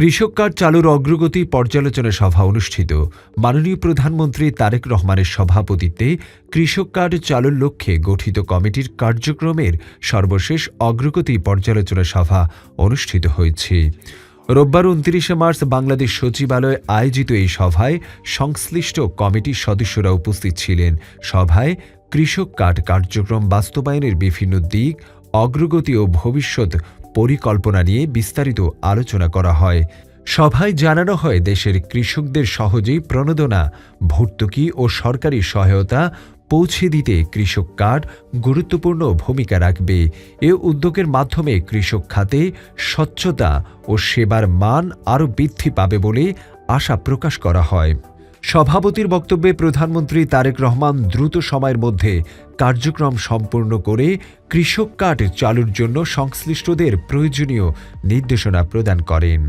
কৃষক কার্ড চালুর অগ্রগতি পর্যালোচনা সভা অনুষ্ঠিত। মাননীয় প্রধানমন্ত্রী তারেক রহমানের সভাপতিত্বে কৃষক কার্ড চালুর লক্ষ্যে গঠিত কমিটির কার্যক্রমের সর্বশেষ অগ্রগতি পর্যালোচনা সভা অনুষ্ঠিত হয়েছে। রোববার ২৯ মার্চ বাংলাদেশ সচিবালয়ে আয়োজিত এই সভায় সংশ্লিষ্ট কমিটির সদস্যরা উপস্থিত ছিলেন। সভায় কৃষক কার্ড কার্যক্রম বাস্তবায়নের বিভিন্ন দিক, অগ্রগতি ও ভবিষ্যৎ পরিকল্পনা নিয়ে বিস্তারিত আলোচনা করা হয়। সভায় জানানো হয়, দেশের কৃষকদের সহজেই প্রণোদনা, ভর্তুকি ও সরকারি সহায়তা পৌঁছে দিতে কৃষক কার্ড গুরুত্বপূর্ণ ভূমিকা রাখবে। এ উদ্যোগের মাধ্যমে কৃষক খাতে স্বচ্ছতা ও সেবার মান আরও বৃদ্ধি পাবে বলে আশা প্রকাশ করা হয়। সভাপতির বক্তব্যে প্রধানমন্ত্রী তারেক রহমান দ্রুত সময়ের মধ্যে কার্যক্রম সম্পূর্ণ করে কৃষক কার্ড চালুর জন্য সংশ্লিষ্টদের প্রয়োজনীয় নির্দেশনা প্রদান করেন।